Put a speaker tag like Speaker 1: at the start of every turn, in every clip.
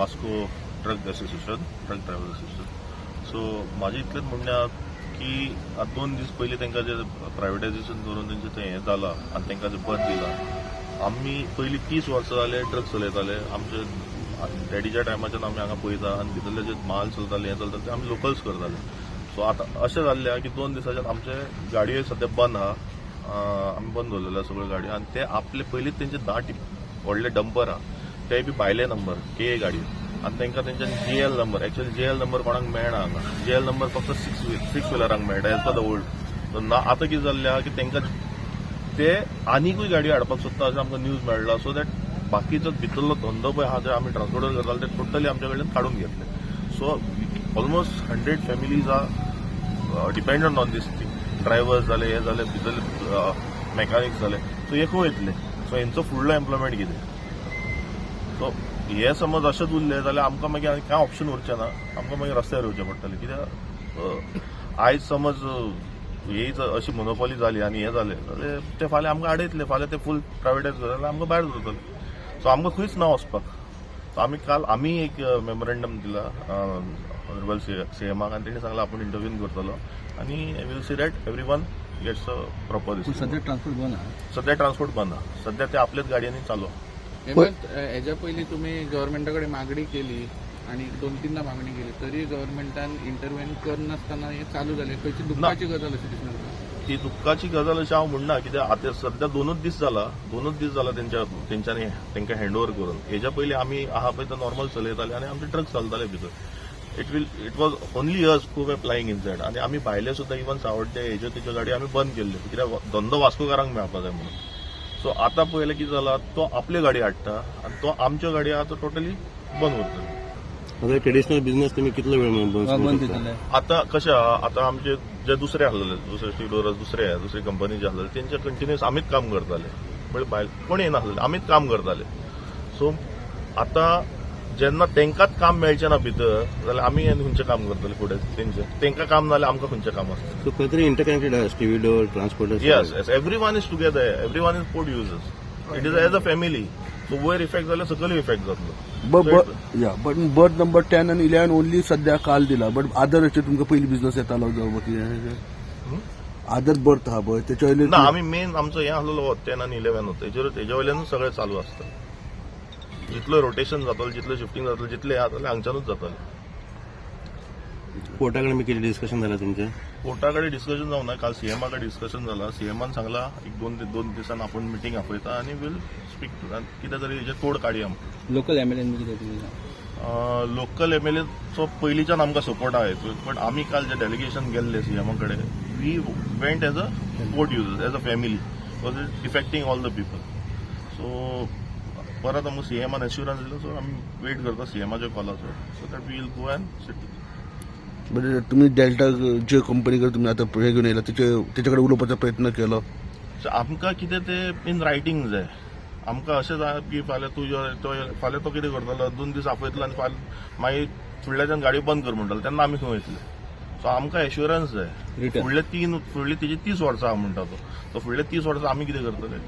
Speaker 1: Vasco truck association, truck driver association. So माझे इतलेंच म्हणणें की आतां 2 दीस पयलीं तांकां जे प्रायवेटायझेशन करून तेंचें तें हें जालां आनी तांकां जें बंद दिलां. आमी पयलीं 30 वर्सां जाले ट्रक चलयताले. आमचे डॅडीच्या टायमाच्यान आमी हांगा पळयता आनी भितरले जे माल चलताले हें चलताले ते आमी लोकल्स करताले. सो आतां अशें जाल्लें की 2 दिसाच्यान आमचे गाडयो सद्या बंद आहा. आमी बंद दवरलेल्यो सगळ्यो गाडयो आनी ते आपले पयलींच तेंचे 10 व्हडले डंपर आहा ते बी भायले नंबर के गाडयो आनी तांकां तेंच्यान JL number, actually JL number कोणाक मेळना हांगा. JL नंबर फक्त 6 व्हिलरांक मेळटा एज पर द ओल्ड. आतां कितें जाल्लें आहा की तांकां ते आनीकूय गाडयो हाडपाक सोदता अशें आमकां न्यूज मेळ्ळा. सो दॅट बाकीचो भितरलो धंदो पळय आहा जे आमी ट्रान्सपोर्टर करताले ते टोटली आमच्या कडल्यान काडून घेतले. So almost 100 families are dependent on these thing. Drivers जाले, हे जाले, भितरले मॅकॅनिक्स जाले. सो हें वयतले. सो हेंचो फुडलो एम्प्लॉयमेंट कितें? सो हे समज अशेंच उरलें जाल्यार आमकां मागीर आनी कांय ऑप्शन उरचें ना. आमकां मागीर रस्त्यार येवचें पडटलें. कित्याक आयज समज ही अशी मोनोपॉली जाली आनी हें जालें जाल्यार ते फाल्यां आमकां आडयतले. फाल्यां ते फूल प्रायवेटायज जाल्यार आमकां भायर दवरतले. सो आमकां खंयच ना वचपाक. सो आमी एक मेमोरेंडम दिला ऑनरेबल CMाक आनी तेणी सांगलां आपूण इंटरव्यून करतलो आनी will see that everyone gets a proper.
Speaker 2: सध्या ट्रान्सपोर्ट बंद आहा.
Speaker 1: सध्या ट्रान्सपोर्ट बंद आहा. सध्या ते आपल्याच गाडयांनी चालू आहा.
Speaker 3: हेच्या पयलीं तुम्ही गव्हर्नमेंटाकडे मागणी केली आणि 2-3दा मागणी केली तरी गव्हर्नमेंटान इंटरव्हेन करनासतना हे चालू जाले. खंयची दुःखाची गजाल अशी दिसना तुका?
Speaker 1: ही दुःखाची गजाल अशी हांव म्हणना. कित्याक आतां सध्या 2 दीस जाला तेंच्यांनी तांकां हँडओव्हर करून. हेच्या पयलीं आमी आहा पळय ते नॉर्मल चलयताले आनी आमचे ट्रक चलताले भितर. इट वॉज ओन्ली अस हू वर फ्लायिंग इनसायड आनी आमी भायले सुद्दां इवन सावड्डे हेज्यो तेज्यो गाडी आमी बंद केल्ल्यो कित्याक धंदो वास्कोकारांक मेळपा जाय म्हणून. सो आतां पळयलें कितें जाला तो आपल्यो गाडी हाडटा आनी तो आमच्यो गाडयो आहा तो टोटली बंद उरतलो.
Speaker 4: ट्रेडिशनल बिझनेस तुम्ही कितलो वेळ
Speaker 2: बंद दितले?
Speaker 1: आतां कशें आहा आतां आमचे जे दुसरे आसलेले दुसरी कंपनी जे आसलेले तेंचे कंटिन्युअस आमीच काम करताले. म्हणजे भायर कोण येनासलेले आमीच काम करताले. सो आतां जेन्ना तेंकांच काम मेळचें ना भितर जाल्यार आमी खंयचें काम करतले फुडें तेंकां काम नाल्यार आमकां खंयचें काम आसतलें.
Speaker 4: सो खंय तरी इंटरकनेक्टेड आहा stevedore transporter.
Speaker 1: Yes every one is together. Every one is port users. It is as a family. So वयर इफेक्ट जाल्यार सकयल इफेक्ट जातलो.
Speaker 5: बट बर्थ नंबर 10 आणि 11 ओनली सध्या काल दिला. बट आदर हेचे तुमकां पयली बिझनेस येतालो आदर बर्थ आहा पळय तेच्या वयले
Speaker 1: ना आमी मेन आमचो हें आसलेलो 10 आनी 11 होता. तेच्या वयल्यानूच सगळें चालू आसता. जितलो रोटेशन जातलो जितलो शिफ्टिंग जातलो जितले जातले हांगच्यानूच जातले.
Speaker 4: कोर्टा कडेन कितें डिस्कशन जालें तुमचें?
Speaker 1: कोर्टा कडेन डिस्कशन जावं ना. काल CMा कडेन डिस्कशन जालां. CMान सांगलां एक 2 दिसान आपूण मिटींग आपयता आनी वील स्पीक टू कितें तरी हेजे तोड काडया.
Speaker 2: लोकल MLA कितें तुमी?
Speaker 1: लोकल MLAचो पयलींच्यान आमकां सपोर्ट आहा. बट आमी काल जे डेलिगेशन गेल्ले CMा कडेन we went as a port users as a family because it effecting all the people. So परत आमकां CMान एश्युरन्स दिलो. सो आमी वेट करता CMाच्या कॉलाचो. So that we will go and sit.
Speaker 5: म्हणजे तुम्ही डेल्टा जे कंपनीकडे तुम्ही आता हे घेऊन येला त्याच्याकडे उलोवपाचा प्रयत्न केलो.
Speaker 1: आमकां कितें ते इन रायटींग जाय. आमकां अशें जाय की फाल्यां तो कितें करतलो 2 दीस आपयतलो आनी मागीर फुडल्याच्यान गाडी बंद कर म्हणटालो तेन्ना आमी खंय वयतले. सो आमकां एश्युरन्स जाय. फुडले तेजी 30 वर्सां आहा म्हणटा तो. सो फुडले 30 वर्सां आमी कितें करतले?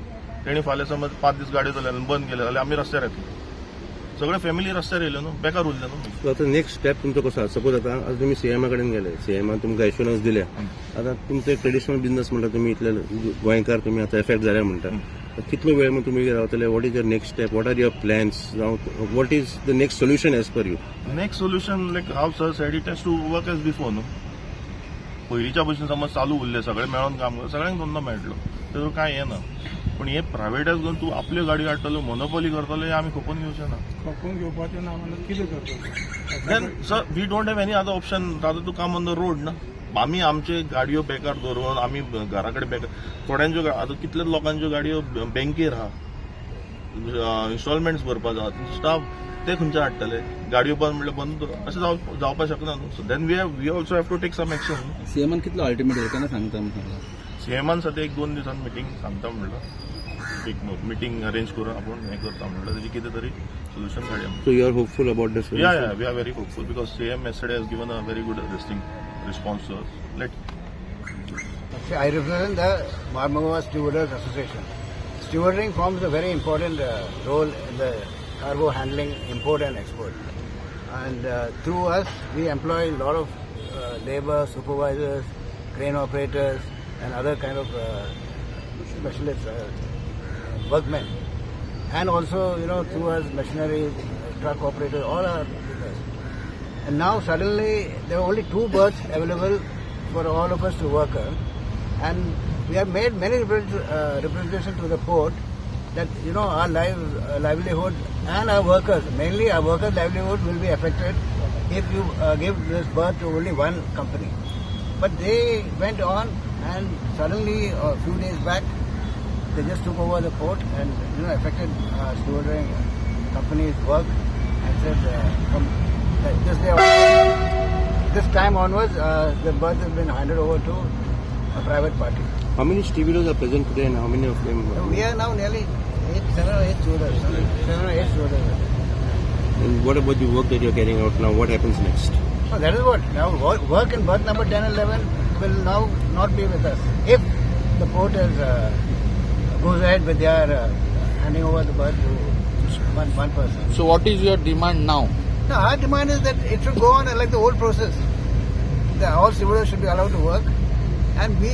Speaker 1: तेणी फाल्यां समज 5 दीस गाडी चलयले आनी बंद केले जाल्यार आमी रस्त्यार येतले. सगळे फॅमिली रस्त्यार येयल्यो न्हू. बेकार उरले न्हू.
Speaker 4: सो आतां नेक्स्ट स्टेप तुमचो कसो आसा? सपोज आतां तुमी CMा कडेन गेले. CMान तुमकां एश्युरन्स दिल्या. आतां तुमचे ट्रेडिशनल बिझनेस म्हणटा तुमी इतले गोंयकार तुमी आतां एफेक्ट जाल्या म्हणटा. कितलो वेळ तुमी रावतले? What is your next step? What are your plans? What is the next solution as per you?
Speaker 1: Next solution like how sir said it has to work as before न्हू. पयलींच्या भशेन समज चालू उरले सगळे मेळून काम कर सगळ्यांक धंदो मेळटलो तर कांय हें ना. पण हे प्रायवेटायज करून तूं आपल्यो गाडयो हाडटलो मोनोपॉली करतलो हे आमी खपोवन घेवचे ना.
Speaker 6: खपोवन घेवपाचें ना म्हणून कितें करतलो?
Speaker 1: Then sir we don't have any other option. Rather to come on the road ना. आमी आमचे गाडयो बेकार दवरून आमी घरा कडेन बेकार थोड्यांच्यो आतां कितलेच लोकांच्यो गाडयो बँकेर आहा. इन्स्टॉलमेंट्स भरपा जाता. स्टाफ ते खंयचे हाडटले? गाडयो बंद म्हणल्यार बंद अशें जावपाक शकना न्हू. So then we also have to take some action.
Speaker 2: CMान कितलो अल्टिमेट केन्ना सांगता म्हणून?
Speaker 1: CMान सद्या 1-2 दिसान मिटींग सांगता म्हणलं. एक मिटींग अरेंज करून आपण हे करता म्हणलं तेजी कितें तरी सोल्युशन काडया.
Speaker 4: So you are hopeful about this?
Speaker 1: Yeah we are very hopeful because CM yesterday has given a very good response to us.
Speaker 7: I represent the Marmagua Stewarders Association. Stewarding forms a very important role in the cargo handling, import and export. and through us we employ a lot of labor, supervisors, crane operators, and other kind of specialist workmen. And also, through us, machinery, truck operators, all are with us. And now suddenly there are only 2 berths available for all of us to work on. And we have made many representations to the port that, our livelihood and our workers, mainly our workers' livelihood will be affected if you give this berth to only one company. But they went on, and suddenly a few days back, they just took over the port and affected stewarding company's work and said from this day on, this time onwards, the berth has been handed over to a private party.
Speaker 4: How many stevedores are present today and how many of them?
Speaker 7: We are now nearly 7 or 8 stewardess. 7 or 8 stewardess.
Speaker 4: And what about the work that you're carrying out now? What happens next?
Speaker 7: So that is what. Now work in berth number 10 and 11 will now not be with us. If the port goes ahead with their handing over the berth to one person.
Speaker 3: So what is your demand now?
Speaker 7: No, our demand is that it should go on like the old process. All stewardess should be allowed to work, and we,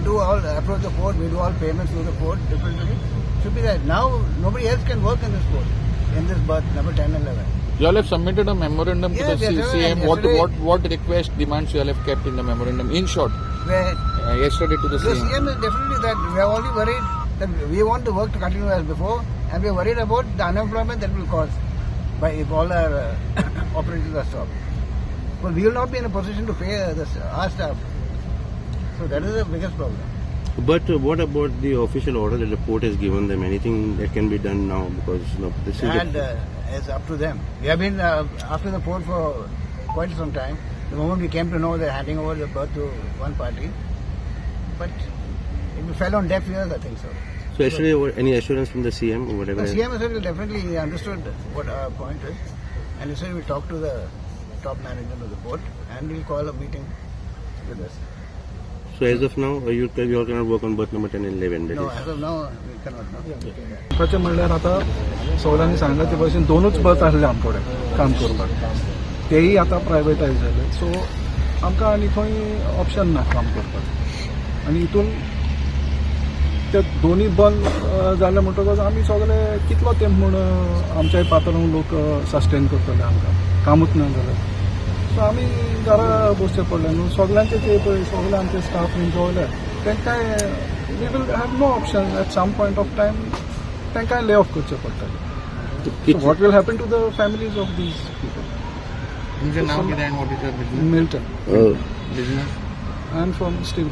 Speaker 7: do all approach the port. We do all payments through the port differently. Should be that. Now nobody else can work in this port, in this berth number 10 and 11.
Speaker 3: You all have submitted a memorandum
Speaker 7: Yes,
Speaker 3: to the
Speaker 7: yes,
Speaker 3: CM.
Speaker 7: yesterday.
Speaker 3: What request demands you all have kept in the memorandum? In short,
Speaker 7: Where
Speaker 3: yesterday to the
Speaker 7: the
Speaker 3: CM.
Speaker 7: CM is definitely that we are only worried that we want the work to continue as before, and we are worried about the unemployment that will cause by if all our operations are stopped. But we will not be in a position to pay our staff. So that is the biggest problem.
Speaker 4: But what about the official order that the port has given them? Anything that can be done now? Because this is
Speaker 7: And it's up to them. We have been after the port for quite some time. The moment we came to know they're handing over the berth to one party, but it fell on deaf ears, I think so.
Speaker 4: So yesterday, any assurance from the CM or whatever?
Speaker 7: The CM said definitely understood what our point is, and he said we'll talk to the top management of the port and we'll call a meeting with us.
Speaker 4: So as of now, you all cannot work on berth number 10 and 11. That
Speaker 7: No,
Speaker 4: is.
Speaker 7: as of now we cannot. No.
Speaker 6: करपाचें म्हणल्यार आतां सगळ्यांनी सांगला ते भशेन 2च birth आसले आमचे कडेन काम करपाक तेयी आतां प्रायवेटायज जाले सो आमकां आनी खंय ऑप्शन ना काम करपाक आनी हितून ते दोनी बंद जाले म्हणटकच आमी सगळे कितलो तेंप म्हूण आमच्याय पात्रांव लोक सस्टेन करतले आमकां कामूच ना जाल्यार सो आमी घरा बसचे पडले न्हू सगळ्यांचे ते पळय सगळे आमचे स्टाफ वयले तेंकांय we will have no option at some point of time तेंकांय ले ऑफ करचे पडटले so what will happen to the families of these people
Speaker 3: तुमचें नाव कितें आनी what is your business?
Speaker 6: Milton
Speaker 3: business
Speaker 6: I am from Steve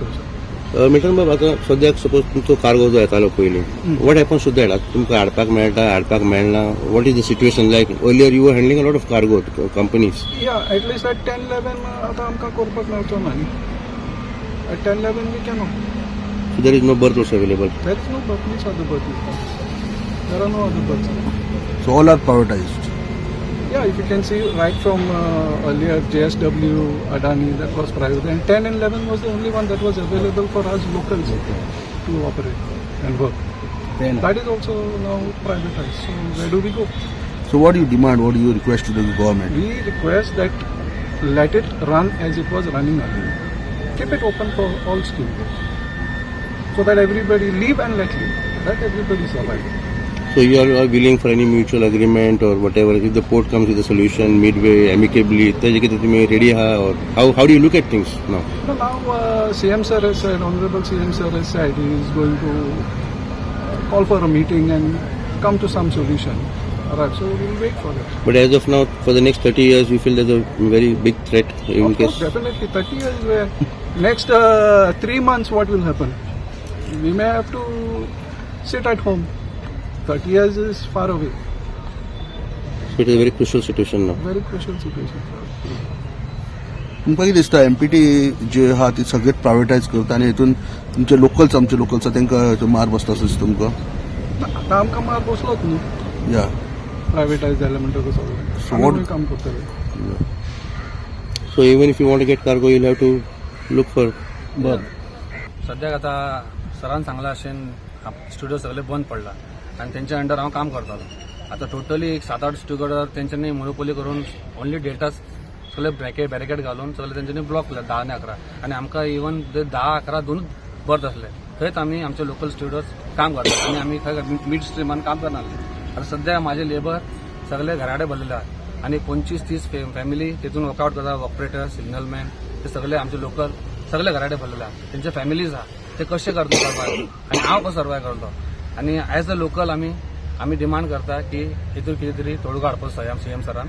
Speaker 4: मिटन बाब आता सद्याक सपोज तुमचो कार्गो जो येतालो पयलीं वॉट हॅपन्स टू दॅट आतां तुमकां हाडपाक मेळटा हाडपाक मेळना what is the situation like earlier you were handling a lot of cargo companies
Speaker 6: या एटलीस्ट एट 10-11 आतां आमकां करपाक मेळचो ना न्ही at 10-11 we cannot
Speaker 4: so there is no berth also available
Speaker 6: there is no berth means of the berth there are no other berths
Speaker 5: So all are privatized.
Speaker 6: Yeah, if you can see right from earlier JSW, Adani, that was private, and 10 and 11 was the only one that was available for us locals to operate and work. That is also now privatized. So where do we go?
Speaker 5: So what do you demand? What do you request to the government?
Speaker 6: We request that let it run as it was running earlier. Keep it open for all stevedores, so that everybody live and let live. Let everybody survive.
Speaker 4: So you are willing for any mutual agreement or whatever if the port comes with a solution midway amicably ताजे कितें तुमी ready आहा or how do you look at things now?
Speaker 6: So now CM sir has said, Honorable CM sir has said he is going to call for a meeting and come to some solution. Alright, so we'll wait for that.
Speaker 4: But as of now for the next 30 years you feel there's a very big threat in
Speaker 6: Of course,
Speaker 4: case
Speaker 6: definitely 30 years where next 3 months what will happen? We may have to sit at home. 30 years is far away.
Speaker 4: so it is a very crucial situation now.
Speaker 6: Very crucial situation for us.
Speaker 5: तुमकां कितें दिसता empty जे आहा ती सगळेच प्रायवेटायज करता आनी हितून तुमचे लोकल्स आमचे लोकल्स तांकां मार बसता असो दिसता तुमकां
Speaker 6: आतां आमकां मार बसलोच न्हू
Speaker 5: या
Speaker 6: प्रायवेटायज जालें म्हणटकच
Speaker 5: So
Speaker 6: सगळें
Speaker 5: what-
Speaker 6: आमी काम करतले
Speaker 4: So even if you want to get cargo you'll have to look for
Speaker 8: सद्याक आतां सरान सांगला अशें स्टुडिओ सगळे बंद पडला आनी तेंच्या अंडर हांव काम करतालो आता टोटली एक 7-8 स्टुगर्डार त्यांच्यानी मोनोपोली करून ओन्ली डेल्टा सगळे बॅरिकेड घालून सगळे त्यांच्यानी ब्लॉक केला 10 आणि 11 आणि आमकां इवन 10-11 दोन बर्थ असले थंयच आमी आमचे लोकल स्टुडंट्स काम करतात आणि आमी खंय मिड स्ट्रिमान काम करनासले. आता सध्या माझे लेबर सगळे घराडे भरलेले आहेत आणि 25-30 फॅमिली तिथून वर्कआउट करतात. ऑपरेटर, सिग्नलमॅन ते सगळे आमचे लोकल सगळे घराडे भरलेले आहेत. त्यांचे फॅमिलीज आहात ते कसे करतो सर्वायव आणि हांव कसो सर्वायव करतो. आणि ॲज अ लोकल आमी डिमांड करता की हितून कितें तरी तोडगो हाडपाचो सीएम सरान